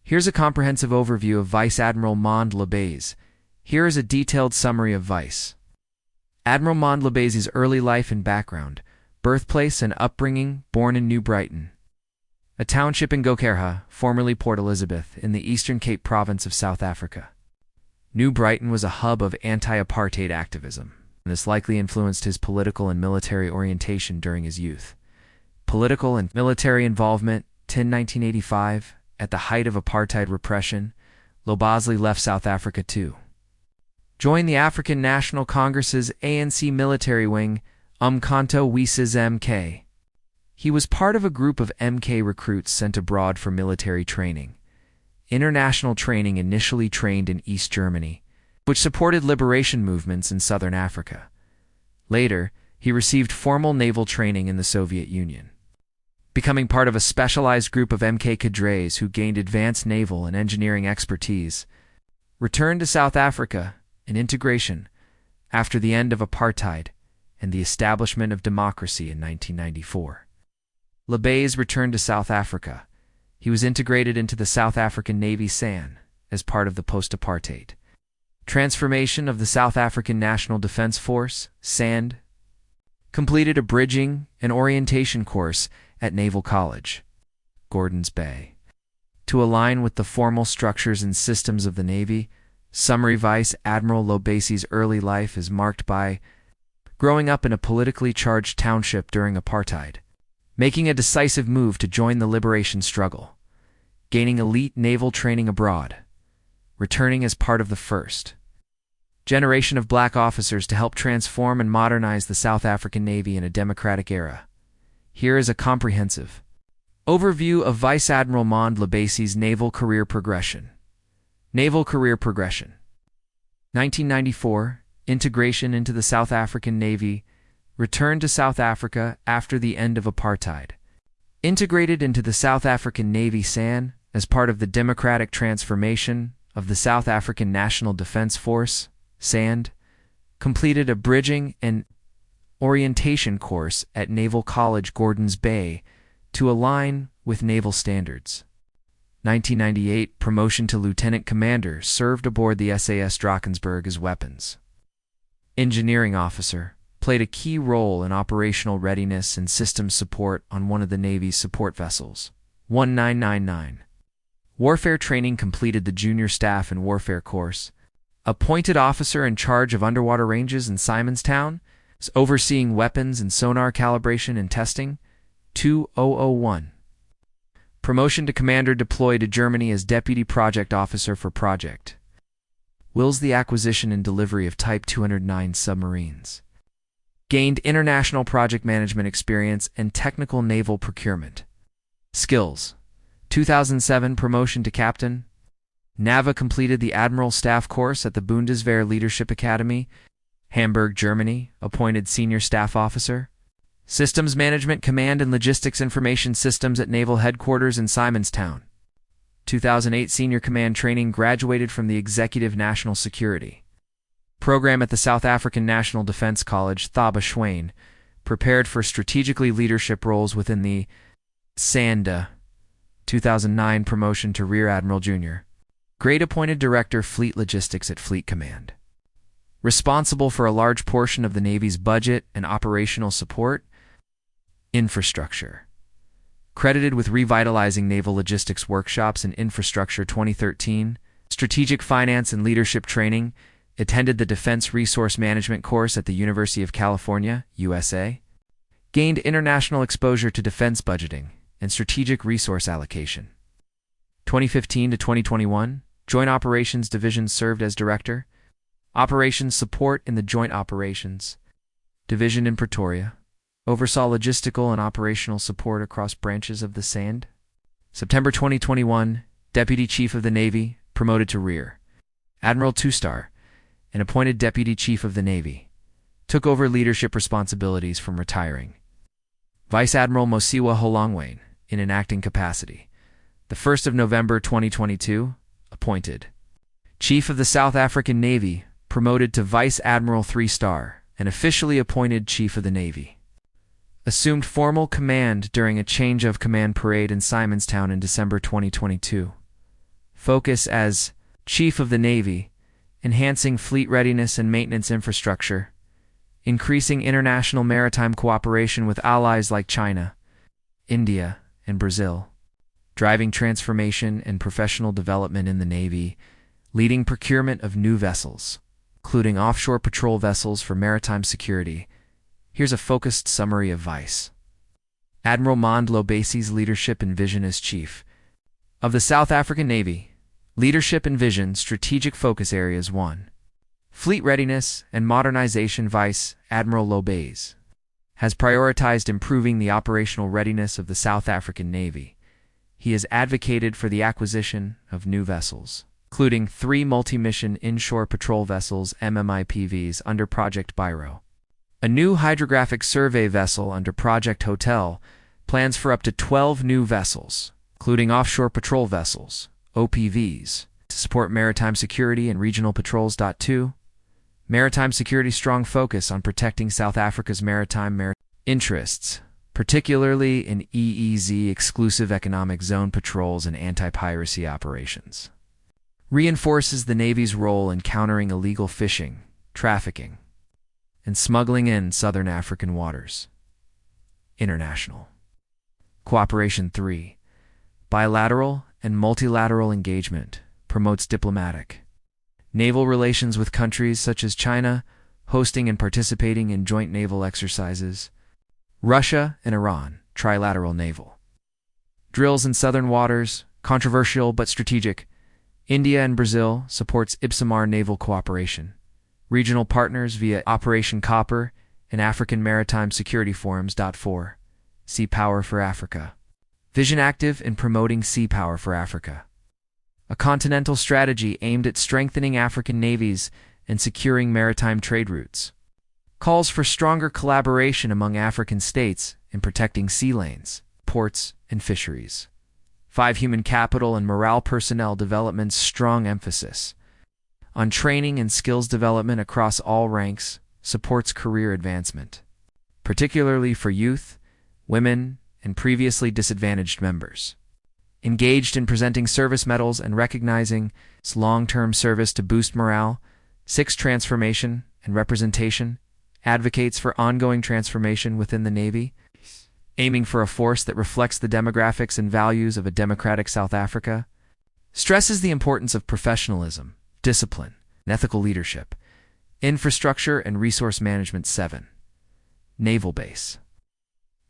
Here's a comprehensive overview of Vice Admiral Monde Lobese. Here is a detailed summary of Vice Admiral Monde Lobese's early life and background, birthplace and upbringing: born in New Brighton, a township in Gokerha, formerly Port Elizabeth, in the Eastern Cape province of South Africa. New Brighton was a hub of anti-apartheid activism, and this likely influenced his political and military orientation during his youth. Political and military involvement: 1985, at the height of apartheid repression, Lobese left South Africa to join the African National Congress's ANC military wing, Umkhonto we Sizwe MK. He was part of a group of MK recruits sent abroad for military training. International training initially trained in East Germany, which supported liberation movements in southern Africa. Later, he received formal naval training in the Soviet Union, becoming part of a specialized group of MK cadres who gained advanced naval and engineering expertise. Returned to South Africa and integration after the end of apartheid and the establishment of democracy in 1994. Lobese returned to South Africa. He was integrated into the South African Navy SAN as part of the post-apartheid transformation of the South African National Defence Force, SAND, completed a bridging and orientation course at Naval College, Gordons Bay. To align with the formal structures and systems of the Navy, summary: Vice Admiral Lobese's early life is marked by growing up in a politically charged township during apartheid, making a decisive move to join the liberation struggle, gaining elite naval training abroad, returning as part of the first generation of black officers to help transform and modernize the South African Navy in a democratic era. Here is a comprehensive overview of Vice Admiral Monde Lobese's naval career progression. Naval career progression: 1994, integration into the South African Navy, returned to South Africa after the end of apartheid, integrated into the South African Navy SAN as part of the democratic transformation of the South African National Defence Force, SAND, completed a bridging and orientation course at Naval College, Gordons Bay, to align with naval standards. 1998, promotion to lieutenant commander, served aboard the SAS Drakensberg as weapons engineering officer, played a key role in operational readiness and systems support on one of the Navy's support vessels, 1999. Warfare training, completed the junior staff and warfare course, appointed officer in charge of underwater ranges in Simonstown, overseeing weapons and sonar calibration and testing, 2001. Promotion to commander, deployed to Germany as deputy project officer for Project Wills, the acquisition and delivery of Type 209 submarines. Gained international project management experience and technical naval procurement skills. 2007, promotion to captain. Naval, completed the Admiral Staff Course at the Bundeswehr Leadership Academy, Hamburg, Germany, appointed senior staff officer. Systems Management, Command and Logistics Information Systems at Naval Headquarters in Simonstown. 2008, Senior Command Training, graduated from the Executive National Security Program at the South African National Defence College, Thaba Schwein, prepared for strategically leadership roles within the SANDF. 2009, promotion to Rear Admiral Jr. Grade, appointed Director Fleet Logistics at Fleet Command. Responsible for a large portion of the Navy's budget and operational support. Infrastructure. Credited with revitalizing naval logistics workshops and infrastructure. 2013, strategic finance and leadership training, attended the Defense Resource Management course at the University of California, USA. Gained international exposure to defense budgeting and strategic resource allocation. 2015 to 2021, Joint Operations Division, served as Director, Operations Support in the Joint Operations Division in Pretoria. Oversaw logistical and operational support across branches of the SAND. September 2021, Deputy Chief of the Navy, promoted to Rear Admiral 2-star, and appointed Deputy Chief of the Navy. Took over leadership responsibilities from retiring Vice Admiral Mosiwa Holongwane in an acting capacity. The 1st of November 2022, appointed Chief of the South African Navy, promoted to Vice Admiral 3-star, and officially appointed Chief of the Navy. Assumed formal command during a change of command parade in Simonstown in December 2022. focus as Chief of the Navy, enhancing fleet readiness and maintenance infrastructure, increasing international maritime cooperation with allies like China, India, and Brazil, driving transformation and professional development in the Navy, leading procurement of new vessels, including offshore patrol vessels for maritime security. Here's a focused summary of Vice Admiral Monde Lobese's leadership and vision as Chief of the South African Navy. Leadership and Vision Strategic Focus Areas 1. Fleet Readiness and Modernization. Vice Admiral Lobese has prioritized improving the operational readiness of the South African Navy. He has advocated for the acquisition of new vessels, including 3 multi-mission inshore patrol vessels (MMIPVs) under Project Biro, a new hydrographic survey vessel under Project Hotel, plans for up to 12 new vessels, including offshore patrol vessels (OPVs), to support maritime security and regional patrols. 2. Maritime security. Strong focus on protecting South Africa's maritime interests, particularly in EEZ exclusive economic zone patrols and anti-piracy operations. Reinforces the Navy's role in countering illegal fishing, trafficking, and smuggling in southern African waters. International cooperation. 3. Bilateral and multilateral engagement promotes diplomatic, naval relations with countries such as China, hosting and participating in joint naval exercises, Russia and Iran, trilateral naval drills in southern waters, controversial but strategic. India and Brazil supports IPSAMAR naval cooperation, regional partners via Operation Copper and African Maritime Security Forums. 4. Sea Power for Africa. Vision active in promoting sea power for Africa, a continental strategy aimed at strengthening African navies and securing maritime trade routes. Calls for stronger collaboration among African states in protecting sea lanes, ports, and fisheries. 5. Human capital and morale. Personnel development's strong emphasis on training and skills development across all ranks supports career advancement, particularly for youth, women, and previously disadvantaged members. Engaged in presenting service medals and recognizing long-term service to boost morale. 6. Transformation and representation. Advocates for ongoing transformation within the Navy, aiming for a force that reflects the demographics and values of a democratic South Africa. Stresses the importance of professionalism, discipline, and ethical leadership. Infrastructure and resource management. 7. Naval base.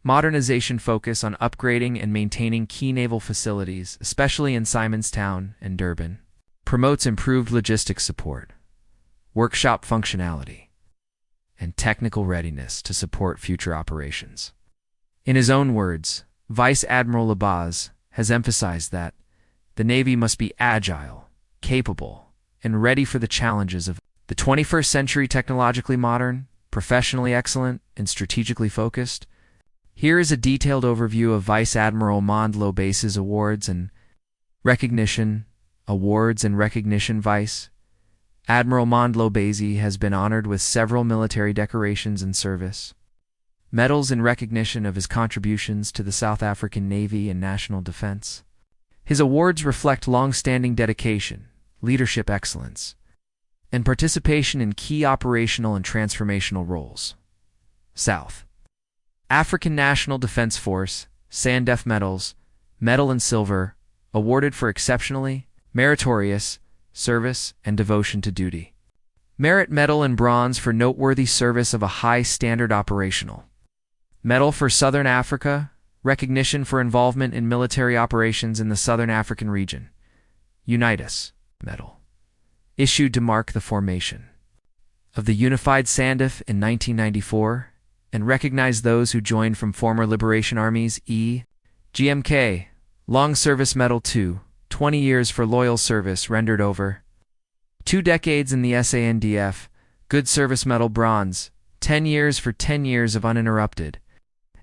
Modernization focus on upgrading and maintaining key naval facilities, especially in Simonstown and Durban. Promotes improved logistics support, workshop functionality, and technical readiness to support future operations. In his own words, Vice Admiral Lobese has emphasized that the Navy must be agile, capable, and ready for the challenges of the 21st century, technologically modern, professionally excellent, and strategically focused. Here is a detailed overview of Vice Admiral Monde Lobese's awards and recognition. Awards and recognition. Vice Admiral Monde Lobese has been honored with several military decorations and service medals in recognition of his contributions to the South African Navy and national defense. His awards reflect long-standing dedication, leadership excellence, and participation in key operational and transformational roles. South African National Defense Force, SANDF medals, Medal in Silver, awarded for exceptionally meritorious service and devotion to duty. Merit Medal in Bronze for noteworthy service of a high standard. Operational Medal for Southern Africa, recognition for involvement in military operations in the Southern African region. Unitas Medal, issued to mark the formation of the unified SANDF in 1994 and recognize those who joined from former liberation armies. GMK, Long Service Medal 2, 20 years for loyal service rendered over 2 decades in the SANDF. Good Service Medal Bronze, 10 years for 10 years of uninterrupted,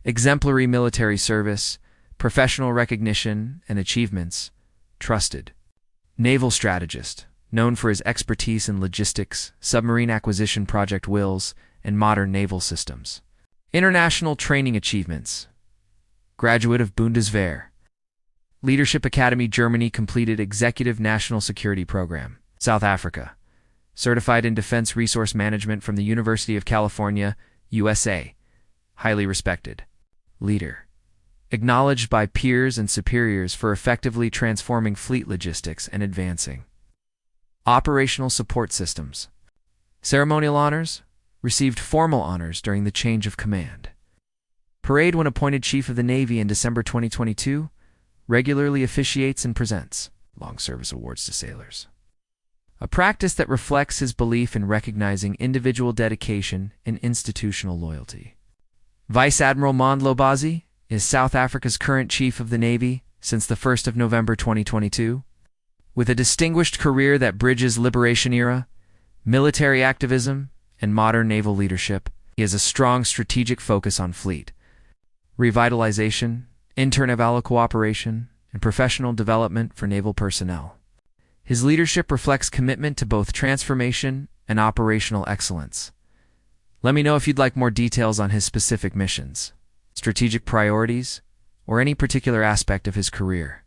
exemplary military service, professional recognition and achievements. Trusted naval strategist, known for his expertise in logistics, submarine acquisition project wills, and modern naval systems. International training achievements. Graduate of Bundeswehr. Leadership Academy, Germany. Completed Executive National Security Program, South Africa. Certified in Defense Resource Management from the University of California, USA. Highly respected. Leader. Acknowledged by peers and superiors for effectively transforming fleet logistics and advancing operational support systems. Ceremonial honors. Received formal honors during the change of command. Parade when appointed Chief of the Navy in December 2022. Regularly officiates and presents long service awards to sailors. A practice that reflects his belief in recognizing individual dedication and institutional loyalty. Vice Admiral Monde Lobese is South Africa's current Chief of the Navy since the 1st of November 2022. With a distinguished career that bridges liberation era, military activism, and modern naval leadership, he has a strong strategic focus on fleet revitalization, inter-naval cooperation, and professional development for naval personnel. His leadership reflects commitment to both transformation and operational excellence. Let me know if you'd like more details on his specific missions, strategic priorities, or any particular aspect of his career.